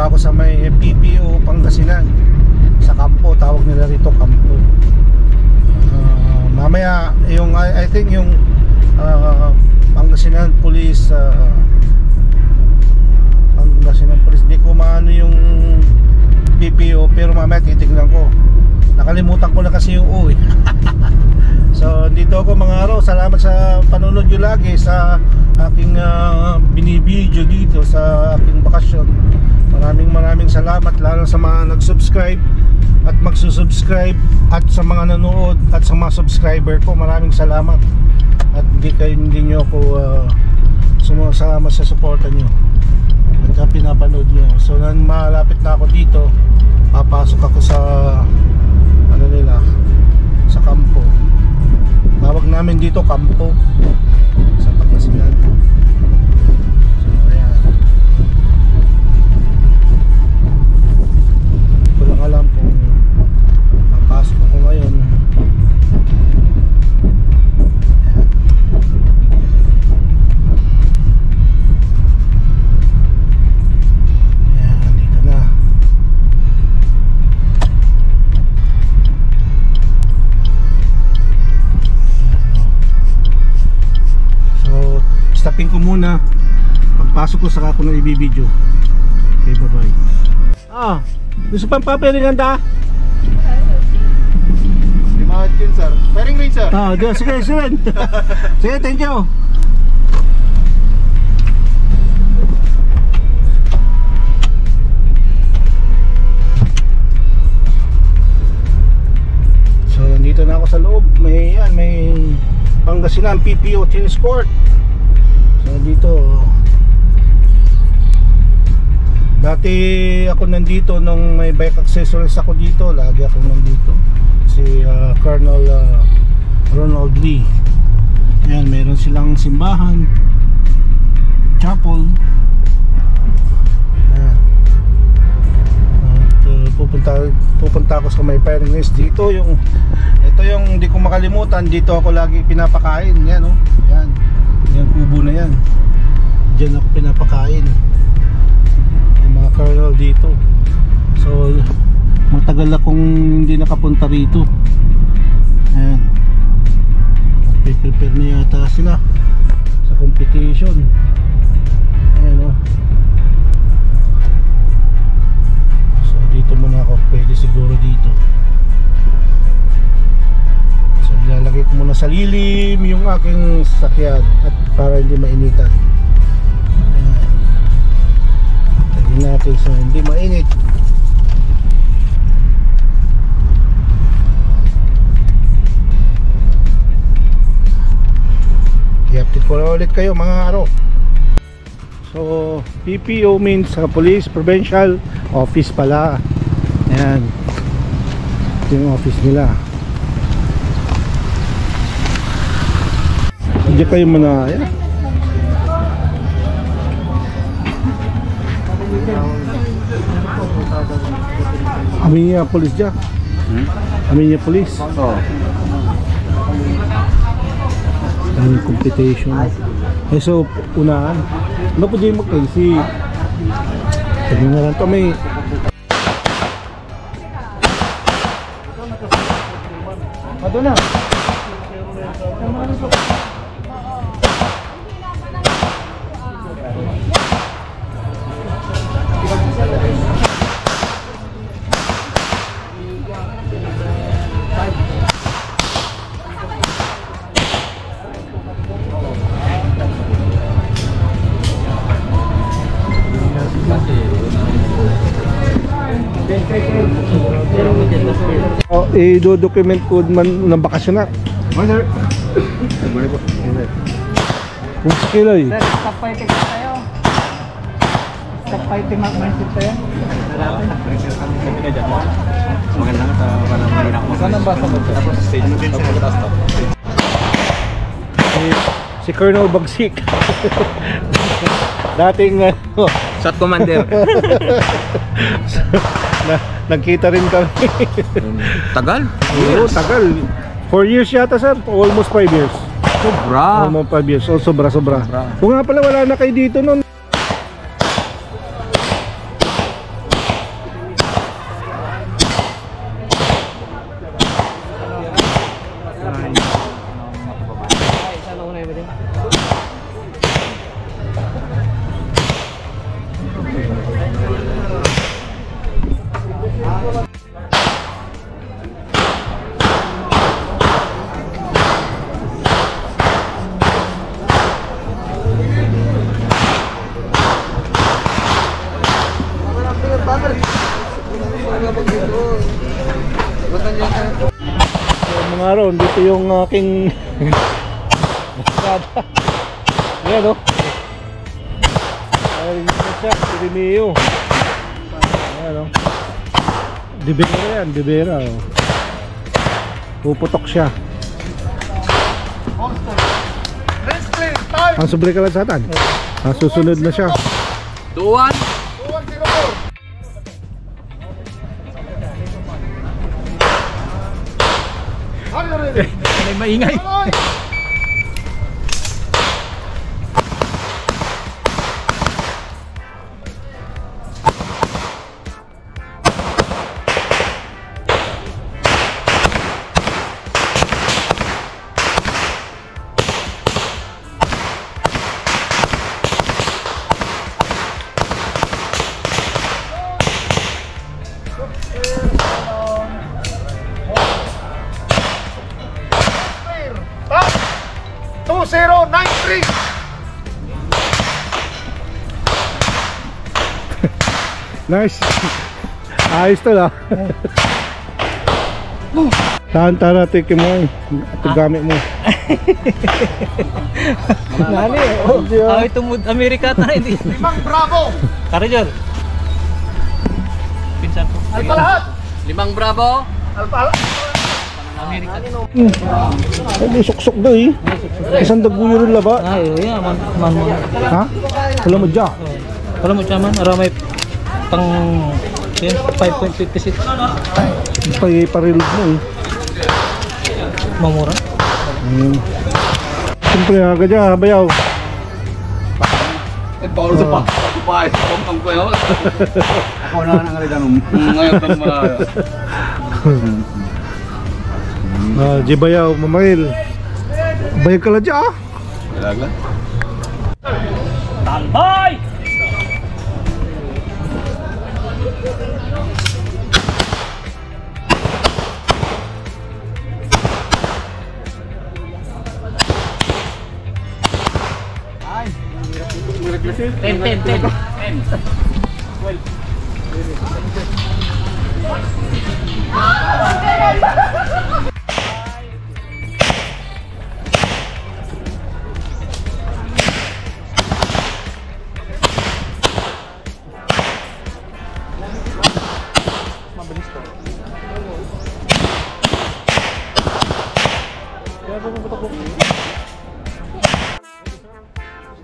Pupunta ako sa may PPO Pangasinan, sa kampo, tawag nila rito kampo. Mamaya yung I think yung Pangasinan Police, di ko maano yung PPO, pero mamaya titignan ko. Nakalimutan ko na kasi yung uwi. So dito ako mga araw. Salamat sa panonood nyo lagi sa aking binibideo dito sa aking bakasyon. Maraming salamat, lalo sa mga nag-subscribe at magsusubscribe, at sa mga nanood at sa mga subscriber ko. Maraming salamat. At hindi nyo ako sumasama sa suporta nyo at pinapanood nyo. So malapit na ako dito. Papasok ako sa ano nila, sa kampo. Tawag namin dito kampo sa Pangasinan. So ayan, ko lang alam kung papasok ako ngayon. Stopin ko muna. Pagpasok ko saka ako na i-video. Okay, bye bye. Gusto pang papiringan ta? Limahad yun sir. Pairing rin sir. Sige. Sige, thank you. So nandito na ako sa loob. May Pangasinan PPO Tennis Court. So dito, dati ako nandito nung may bike accessories ako dito. Lagi ako nandito. Si Colonel Ronald Lee. Ayan, meron silang simbahan, chapel. Ayan. At pupunta ako sa may firing range. Ito yung hindi ko makalimutan. Dito ako lagi pinapakain. Yan oh. Yan. Yung kubo na yan, diyan ako pinapakain yung mga colonel dito. So matagal akong hindi nakapunta rito. Ayan, prepare na yata sila sa competition. Ayan o. So dito muna ako, pwede siguro dito. Ilalagay ko muna sa lilim yung aking sasakyan at para hindi mainitan. Lagyan natin sa hindi mainit. I-update ko na ulit kayo mga araw. So PPO means Police Provincial Office pala. Ayan, ito yung office nila. Diyan kayo muna. Ayan. Aminya Police dyan. Aminya Police. Ang competition. So unahan. Ano po dyan mo kayo si sabi nga lang ito may Madonna. I-document ko man ng bakasyon na. Sir. Kung skill ay. Sir, stop fighting na tayo. Stop fighting mag-mindset tayo. Magandang para marinak mo. Saan ang basa mo? Tapos stage mo din sa stop. Si Colonel Bagsik. Dating Shot commander. Nagkita rin kami. Tagal? Oo, tagal. 4 years yata sir. Almost 5 years. Sobra. Almost 5 years. Oh, sobra. Kung nga pala wala na kayo dito nun. So, mga ron, dito yung aking masada. Ayan o. Ayan na siya, Pirineo. Ayan o. Dibera yan, dibera o. Puputok siya. Ang subre ka lang sa atan. Susunod na siya. 2-1. May maingay. Top 2093. Nice. Ayos to lah. Tahan-tahan natin mo. Ito gamit mo. Nani, oh. Ito mood Amerika tayo. Limang Bravo. Karajor. Pinsan ko. Alpalahat. 5 Bravo. Alpalahat. Amerika. Ay, suksok daw eh. Isang daguyo rin laba. Ay, yeah, man. Ha? Wala mo dyan. Alam mo chaman, aramay pang 5.56 Parilog mo eh. mamura. Siyempre agad dyan, bayaw. Paulo sa pa. Paes, pang ko yun. Ako na nga nga rin. Ngayon Di bayaw, mamaril. Bayag ka lang dyan ah. Talaga? Tambay! Ten.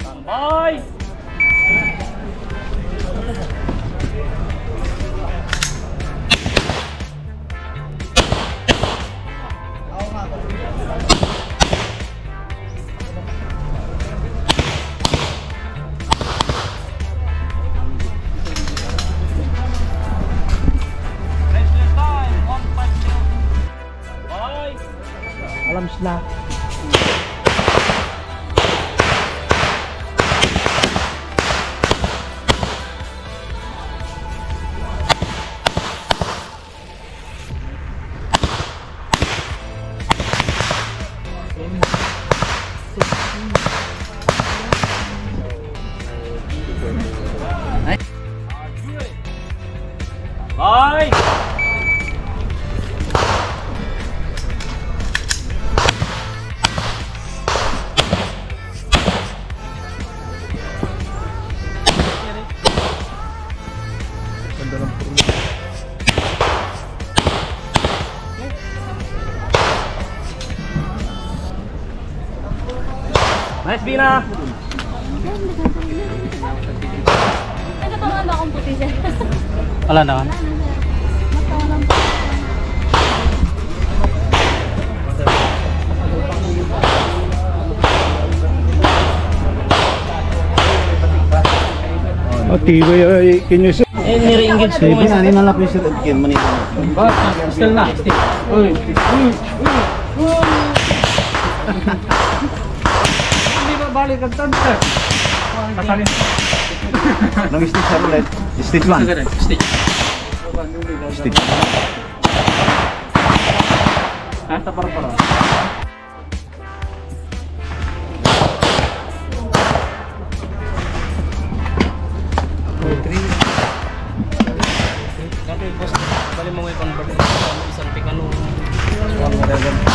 Tambay! Alam sila. Bye! Nice, Bina! May katawan ba akong puti siya? Wala naman. Tibay ay kinyos. Nire-engage ko mo. Ano na lang please kin manito. Still na. Still. Uy. Hindi ba balik ang tanter? Kasalin. Nang stage sa roulette. Stage 1. Stage. Stage. Hasta para. Sakali mo may convert mo isang pikano. Ang magaganda.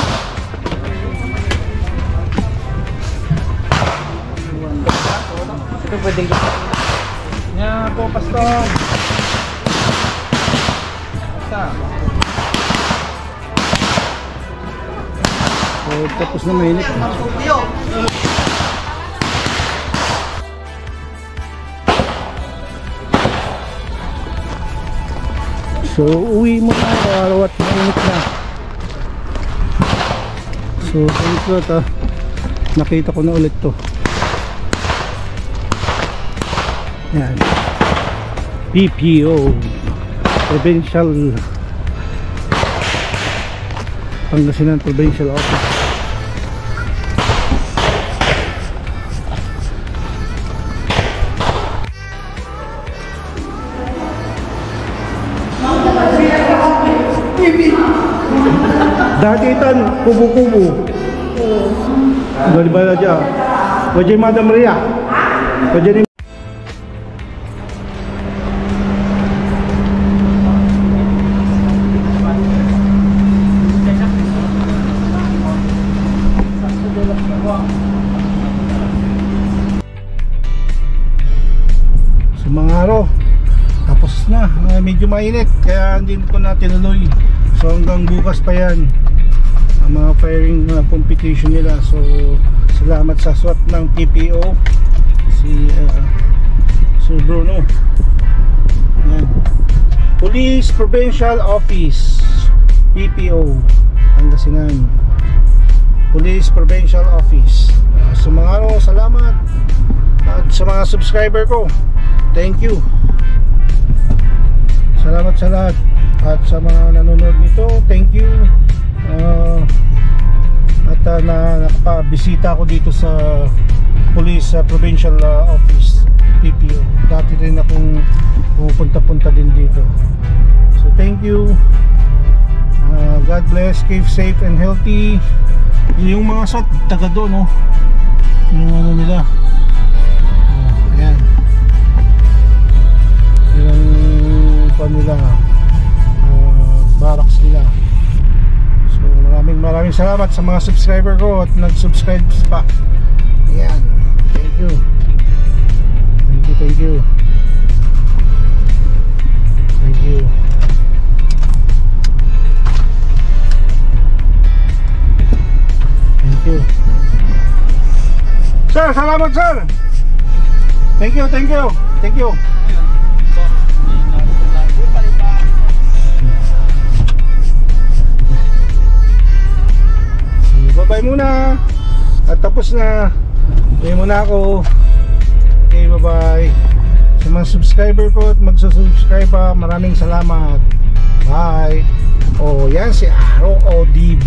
Ito pwedeng Nya po, pastor. Basta. So, tapos na mainit. So, uwi mo na araw at mainit na. So, thank you at nakita ko na ulit to. Yan. PPO Provincial Pangasinan Provincial Office. Dati itan, kubo-kubo. Dari bala aja. Wajah Madam Maria. Wajah ni. So mga araw, tapos na. Medyo mainit kaya hindi ko na tinuloy. So hanggang bukas pa yan ang mga firing competition nila. So salamat sa SWAT ng PPO si Sir Bruno. Yan. Police Provincial Office PPO Pangasinan. Police Provincial Office. So mga ano, salamat. At sa mga subscriber ko, thank you. Salamat sa lahat. At sa mga nanonood nito, thank you. At nakapabisita ako dito sa Police Provincial Office PPO. Dati rin akong pupunta-punta din dito. So thank you. God bless, keep safe and healthy. Yung mga SWAT taga doon, no? Yung ano nila. Ayan. Yung nila barracks nila. So maraming salamat sa mga subscriber ko at nag-subscribe pa. Ayan. Thank you. Thank you, thank you. Thank you. Thank you. Sir, salamat sir. Thank you, thank you. Thank you. Bye muna. At tapos na. Bye muna ako. Okay, bye bye. Sa mga subscriber ko at magsusubscribe pa, maraming salamat. Bye. Oh, yan si Aro Odib.